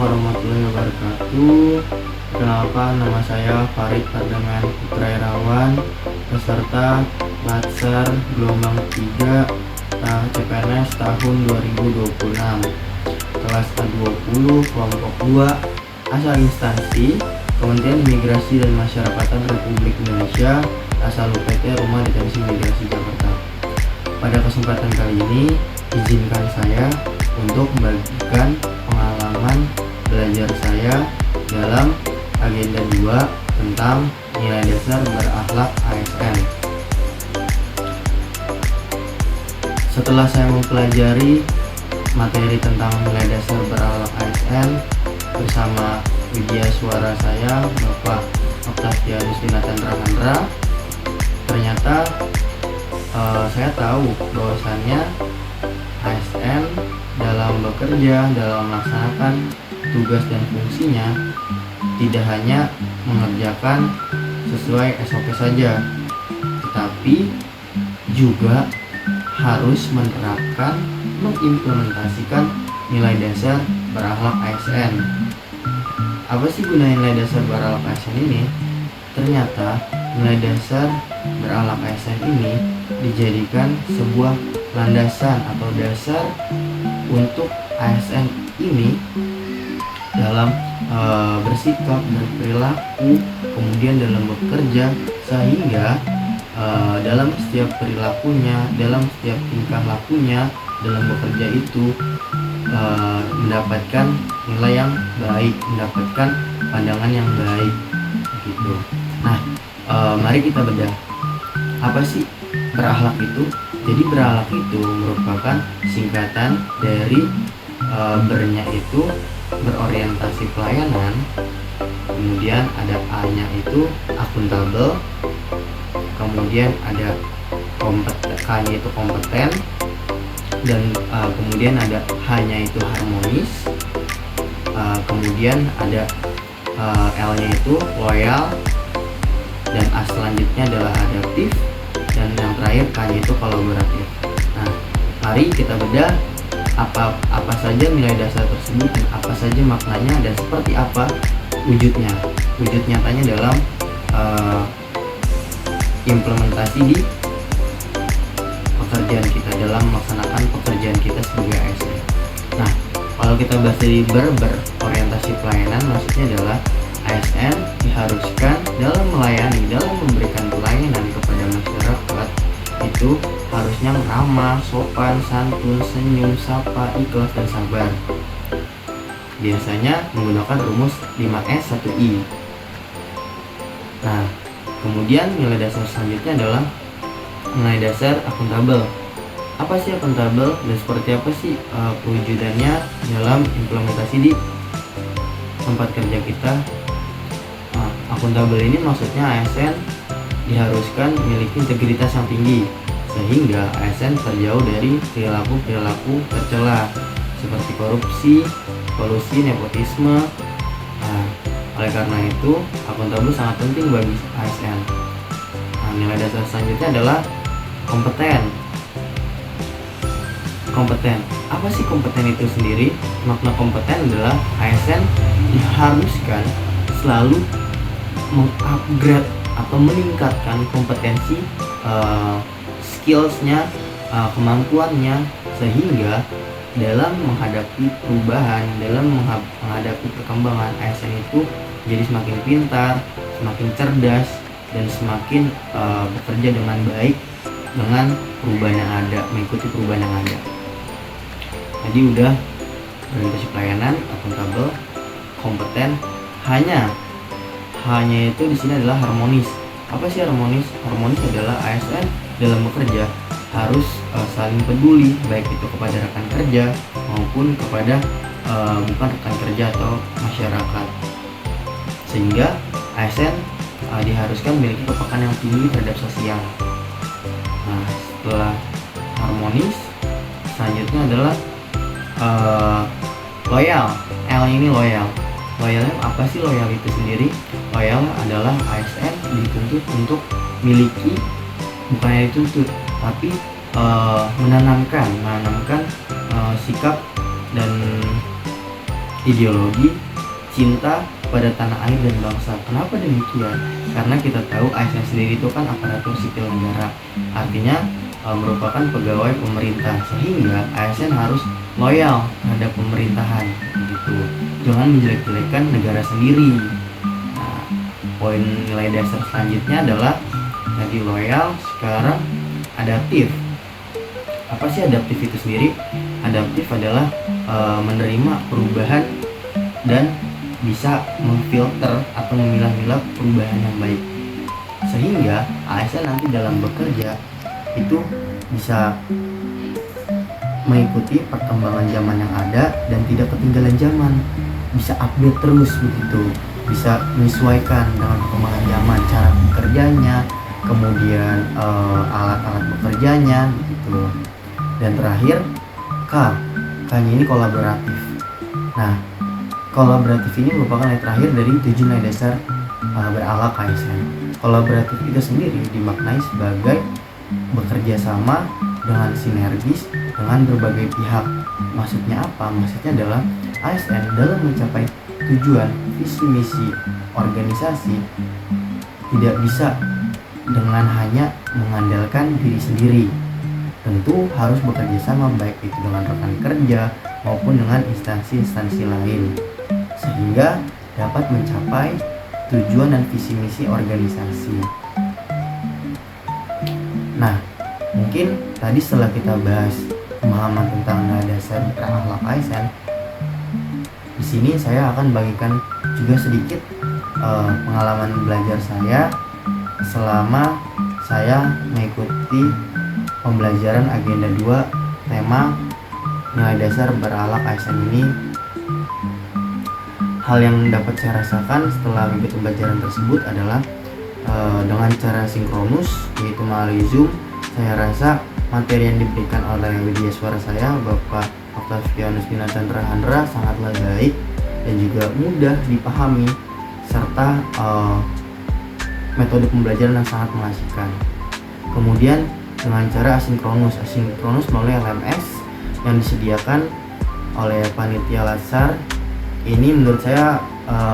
warahmatullahi wabarakatuh. Perkenalkan, nama saya Farid Pardangan Putra Irawan, peserta Latsar gelombang 3 CPNS tahun 2026, kelas A20 kelompok 2, asal instansi Kementerian Imigrasi dan Masyarakatan Republik Indonesia, asal UPT Rumah Detensi Imigrasi Jakarta. Pada kesempatan kali ini, izinkan saya untuk membagikan pengalaman belajar saya dalam agenda 2 tentang nilai dasar berakhlak ASN. Setelah saya mempelajari materi tentang nilai dasar berakhlak ASN bersama widya suara saya, Bapak Octavianus Dinathandra, ternyata saya tahu bahwasannya ASN dalam bekerja, dalam melaksanakan tugas dan fungsinya tidak hanya mengerjakan sesuai SOP saja, tetapi juga harus menerapkan, mengimplementasikan nilai dasar berakhlak ASN. Apa sih guna nilai dasar berakhlak ASN ini? Ternyata nilai dasar berakhlak ASN ini dijadikan sebuah landasan atau dasar untuk ASN ini dalam bersikap, berperilaku, kemudian dalam bekerja, sehingga dalam setiap perilakunya, dalam setiap tingkah lakunya dalam bekerja itu mendapatkan nilai yang baik, mendapatkan pandangan yang baik gitu. Nah, mari kita bedah. Apa sih berakhlak itu? Jadi berakhlak itu merupakan singkatan dari bernya itu berorientasi pelayanan, kemudian ada A-nya itu akuntabel, kemudian ada K-nya itu kompeten, dan kemudian ada H-nya itu harmonis, kemudian ada L-nya itu loyal, dan A selanjutnya adalah adaptif, dan yang terakhir K-nya itu kolaboratif. Nah, mari kita bedah apa saja nilai dasar tersebut dan apa saja maknanya dan seperti apa wujudnya. Wujud nyatanya dalam implementasi di pekerjaan kita, dalam melaksanakan pekerjaan kita sebagai ASN. Nah, kalau kita bahas dari berorientasi pelayanan, maksudnya adalah ASN diharuskan dalam melayani, dalam memberikan pelayanan kepada masyarakat itu harusnya ramah, sopan, santun, senyum, sapa, ikhlas, dan sabar. Biasanya menggunakan rumus 5S 1I. Nah, kemudian nilai dasar selanjutnya adalah nilai dasar akuntabel. Apa sih akuntabel dan seperti apa sih pewujudannya dalam implementasi di tempat kerja kita? Nah, akuntabel ini maksudnya ASN diharuskan memiliki integritas yang tinggi, sehingga ASN terjauh dari perilaku-perilaku tercela seperti korupsi, kolusi, nepotisme. Nah, oleh karena itu akuntabel sangat penting bagi ASN. Nah, nilai dasar selanjutnya adalah kompeten. Kompeten. Apa sih kompeten itu sendiri? Makna kompeten adalah ASN diharuskan selalu mengupgrade atau meningkatkan kompetensi, skillsnya, kemampuannya, sehingga dalam menghadapi perubahan, dalam menghadapi perkembangan ASN itu jadi semakin pintar, semakin cerdas, dan semakin bekerja dengan baik dengan perubahan yang ada, mengikuti perubahan yang ada. Jadi udah orientasi pelayanan, akuntabel, kompeten. Hanya itu di sini adalah harmonis. Apa sih harmonis? Harmonis adalah ASN dalam bekerja harus saling peduli, baik itu kepada rekan kerja maupun kepada bukan rekan kerja atau masyarakat, sehingga ASN diharuskan memiliki kepekaan yang tinggi terhadap sosial. Nah, setelah harmonis, selanjutnya adalah loyal. L ini loyal. Loyalnya apa sih loyal itu sendiri? Loyal adalah ASN dituntut untuk miliki, bukannya dituntut, tapi menanamkan sikap dan ideologi cinta pada tanah air dan bangsa. Kenapa demikian? Karena kita tahu ASN sendiri itu kan aparatur sipil negara, artinya merupakan pegawai pemerintah, sehingga ASN harus loyal terhadap pemerintahan gitu. Jangan menjelek-jelekan negara sendiri. Nah, poin nilai dasar selanjutnya adalah tadi loyal, sekarang adaptif. Apa sih adaptif itu sendiri? Adaptif adalah menerima perubahan dan bisa memfilter atau memilah-milah perubahan yang baik, sehingga ASN nanti dalam bekerja itu bisa mengikuti perkembangan zaman yang ada dan tidak ketinggalan zaman, bisa update terus begitu, bisa menyesuaikan dengan perkembangan zaman, cara bekerjanya, kemudian alat-alat bekerjanya gitu. Dan terakhir K-nya ini kolaboratif. Nah, kolaboratif ini merupakan yang terakhir dari 7 nilai dasar berakhlak ASN. Kolaboratif itu sendiri dimaknai sebagai bekerja sama dengan sinergis dengan berbagai pihak. Maksudnya apa? Maksudnya adalah ASN dalam mencapai tujuan visi misi organisasi tidak bisa dengan hanya mengandalkan diri sendiri. Tentu harus bekerja sama baik itu dengan rekan kerja maupun dengan instansi-instansi lain, sehingga dapat mencapai tujuan dan visi misi organisasi. Nah, mungkin tadi setelah kita bahas pemahaman tentang nilai dasar berakhlak ASN, di sini saya akan bagikan juga sedikit pengalaman belajar saya selama saya mengikuti pembelajaran agenda 2 tema nilai dasar berakhlak ASN ini. Hal yang dapat saya rasakan setelah mengikuti pembelajaran tersebut adalah dengan cara sinkronus, yaitu melalui Zoom. Saya rasa materi yang diberikan oleh media suara saya, Bapak Octavianus Pinachandra Handra, sangatlah baik dan juga mudah dipahami, serta metode pembelajaran yang sangat mengasihkan. Kemudian dengan cara asinkronus melalui LMS yang disediakan oleh panitia Latsar, ini menurut saya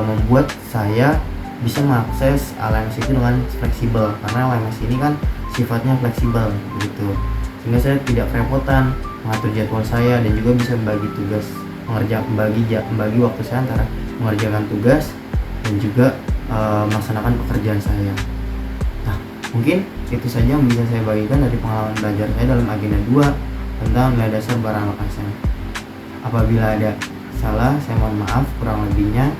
membuat saya bisa mengakses LMS itu dengan fleksibel, karena LMS ini kan sifatnya fleksibel begitu, sehingga saya tidak kerepotan mengatur jadwal saya dan juga bisa membagi tugas, membagi waktu saya antara mengerjakan tugas dan juga melaksanakan pekerjaan saya. Nah, mungkin itu saja yang bisa saya bagikan dari pengalaman belajar saya dalam agenda 2 tentang nilai dasar berakhlak ASN. Apabila ada salah, saya mohon maaf, kurang lebihnya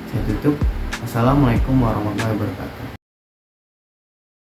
saya tutup. Assalamualaikum warahmatullahi wabarakatuh.